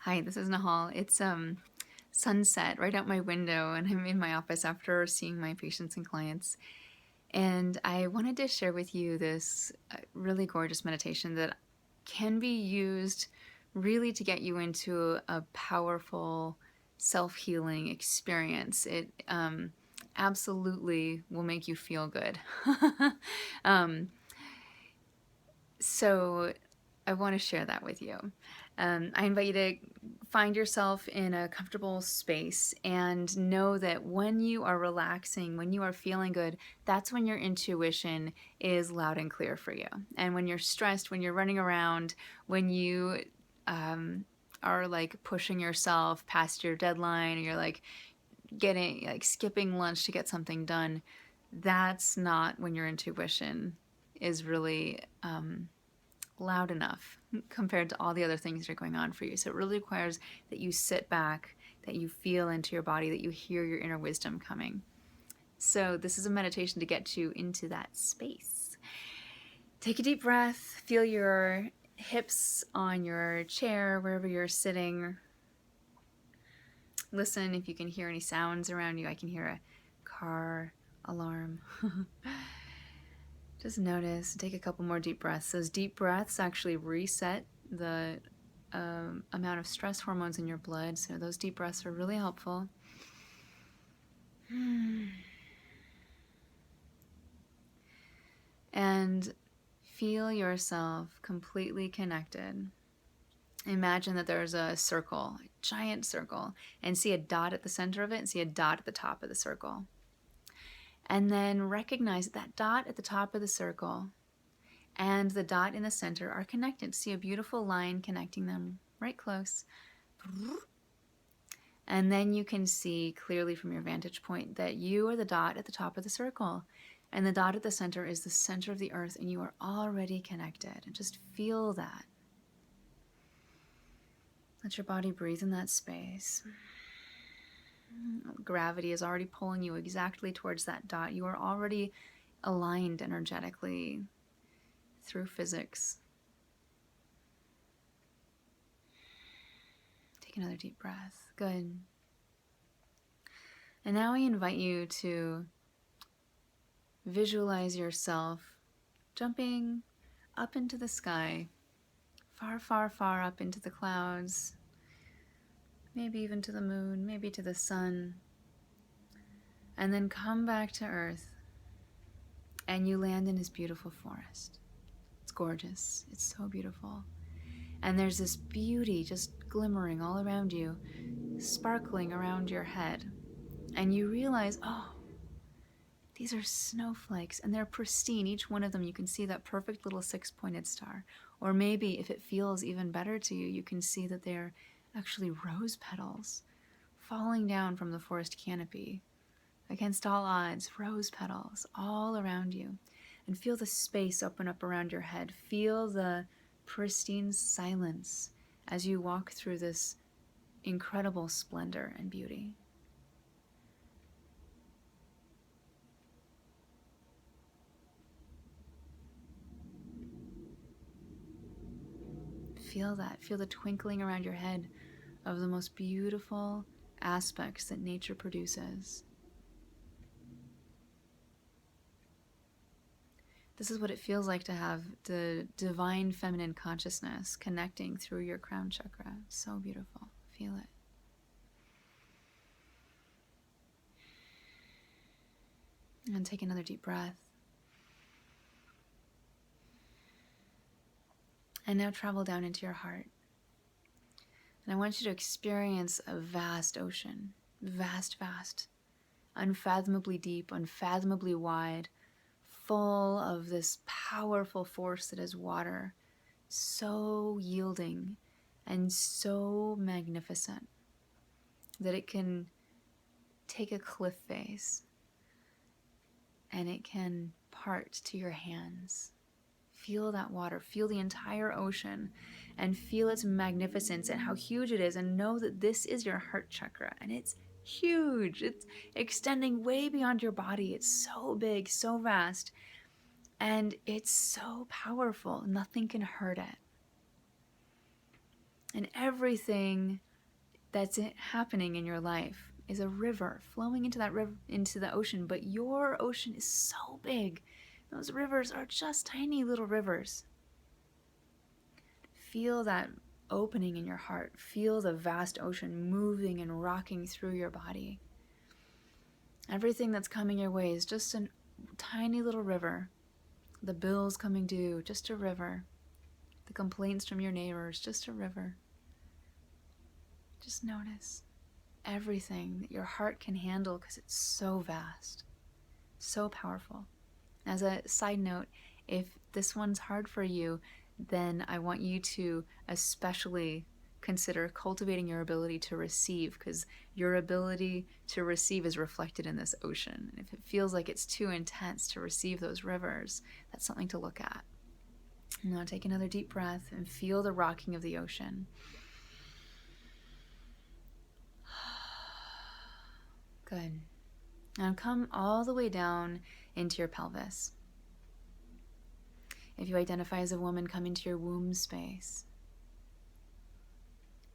Hi, this is Nahal. It's sunset right out my window, and I'm in my office after seeing my patients and clients. And I wanted to share with you this really gorgeous meditation that can be used really to get you into a powerful self-healing experience. It absolutely will make you feel good. um, so I want to share that with you. I invite you to find yourself in a comfortable space and know that when you are relaxing, when you are feeling good, that's when your intuition is loud and clear for you. And when you're stressed, when you're running around, when you are like pushing yourself past your deadline, or you're like skipping lunch to get something done, that's not when your intuition is really loud enough compared to all the other things that are going on for you. So it really requires that you sit back, that you feel into your body, that you hear your inner wisdom coming. So this is a meditation to get you into that space. Take a deep breath, feel your hips on your chair, wherever you're sitting. Listen if you can hear any sounds around you. I can hear a car alarm. Just notice, take a couple more deep breaths. Those deep breaths actually reset the amount of stress hormones in your blood, so those deep breaths are really helpful. And feel yourself completely connected. Imagine that there's a circle, a giant circle, and see a dot at the center of it and see a dot at the top of the circle. And then recognize that dot at the top of the circle and the dot in the center are connected. See a beautiful line connecting them right close. And then you can see clearly from your vantage point that you are the dot at the top of the circle. And the dot at the center is the center of the earth, and you are already connected. And just feel that. Let your body breathe in that space. Gravity is already pulling you exactly towards that dot. You are already aligned energetically through physics. Take another deep breath. Good. And now I invite you to visualize yourself jumping up into the sky, far, far, far up into the clouds, maybe even to the moon, maybe to the sun, and then come back to Earth, and you land in this beautiful forest. It's gorgeous. It's so beautiful. And there's this beauty just glimmering all around you, sparkling around your head. And you realize, oh, these are snowflakes, and they're pristine. Each one of them, you can see that perfect little six-pointed star. Or maybe, if it feels even better to you, you can see that they're actually rose petals falling down from the forest canopy. Against all odds, rose petals all around you. And feel the space open up around your head. Feel the pristine silence as you walk through this incredible splendor and beauty. Feel that. Feel the twinkling around your head of the most beautiful aspects that nature produces. This is what it feels like to have the divine feminine consciousness connecting through your crown chakra. So beautiful. Feel it. And take another deep breath. And now travel down into your heart. And I want you to experience a vast ocean. Vast, vast. Unfathomably deep, unfathomably wide, full of this powerful force that is water, so yielding and so magnificent that it can take a cliff face and it can part to your hands. Feel that water, feel the entire ocean, and feel its magnificence and how huge it is, and know that this is your heart chakra, and it's huge. It's extending way beyond your body. It's so big, so vast, and it's so powerful. Nothing can hurt it. And everything that's happening in your life is a river flowing into that river, into the ocean, but your ocean is so big. Those rivers are just tiny little rivers. Feel that opening in your heart. Feel the vast ocean moving and rocking through your body. Everything that's coming your way is just a tiny little river. The bills coming due, just a river. The complaints from your neighbors, just a river. Just notice everything that your heart can handle because it's so vast, so powerful. As a side note, if this one's hard for you, then I want you to especially consider cultivating your ability to receive, because your ability to receive is reflected in this ocean. And if it feels like it's too intense to receive those rivers, that's something to look at. Now take another deep breath and feel the rocking of the ocean. Good. Now come all the way down into your pelvis. If you identify as a woman, come into your womb space,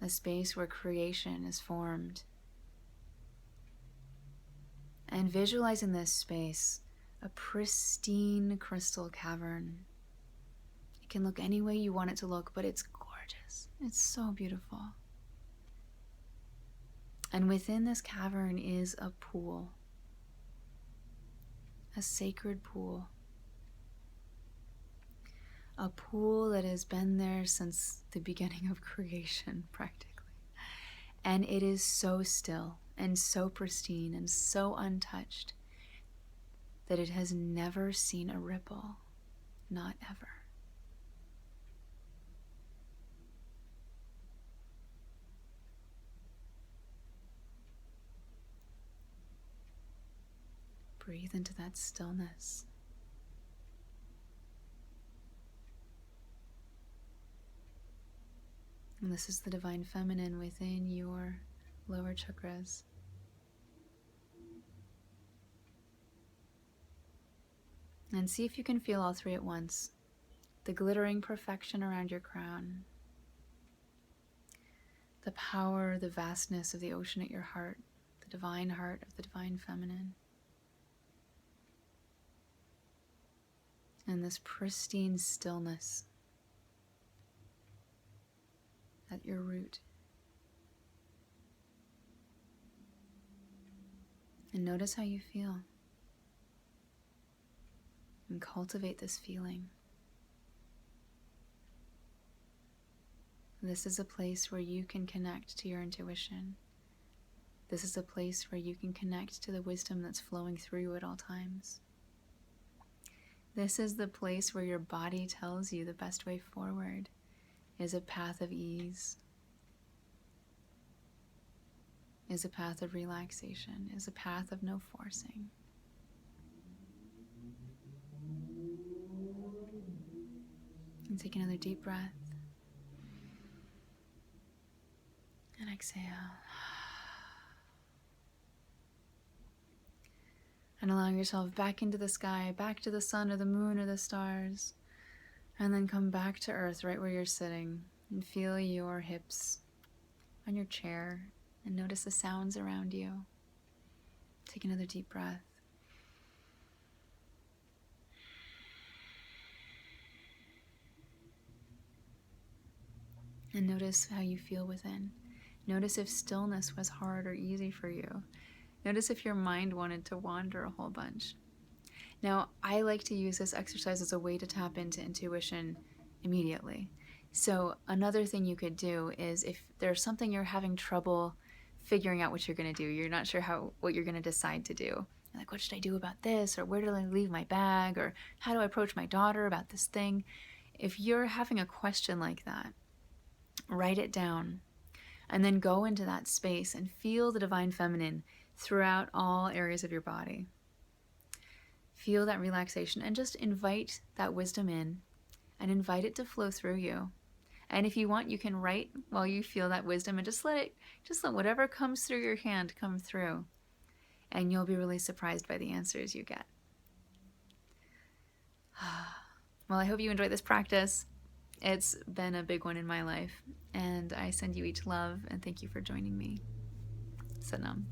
the space where creation is formed. And visualize in this space a pristine crystal cavern. It can look any way you want it to look, but it's gorgeous. It's so beautiful. And within this cavern is a pool, a sacred pool. A pool that has been there since the beginning of creation, practically. And it is so still and so pristine and so untouched that it has never seen a ripple, not ever. Breathe into that stillness. And this is the divine feminine within your lower chakras. And see if you can feel all three at once. The glittering perfection around your crown. The power, the vastness of the ocean at your heart. The divine heart of the divine feminine. And this pristine stillness at your root. And notice how you feel. And cultivate this feeling. This is a place where you can connect to your intuition. This is a place where you can connect to the wisdom that's flowing through you at all times. This is the place where your body tells you the best way forward is a path of ease, is a path of relaxation, is a path of no forcing. And take another deep breath. And exhale. And allowing yourself back into the sky, back to the sun or the moon or the stars. And then come back to earth right where you're sitting. And feel your hips on your chair. And notice the sounds around you. Take another deep breath. And notice how you feel within. Notice if stillness was hard or easy for you. Notice if your mind wanted to wander a whole bunch. Now, I like to use this exercise as a way to tap into intuition immediately. So another thing you could do is if there's something you're having trouble figuring out what you're going to do, you're not sure what you're going to decide to do. Like, what should I do about this? Or where did I leave my bag? Or how do I approach my daughter about this thing? If you're having a question like that, write it down and then go into that space and feel the divine feminine throughout all areas of your body. Feel that relaxation and just invite that wisdom in and invite it to flow through you. And if you want, you can write while you feel that wisdom and just let whatever comes through your hand come through. And you'll be really surprised by the answers you get. Well, I hope you enjoyed this practice. It's been a big one in my life, and I send you each love and thank you for joining me. Satnam.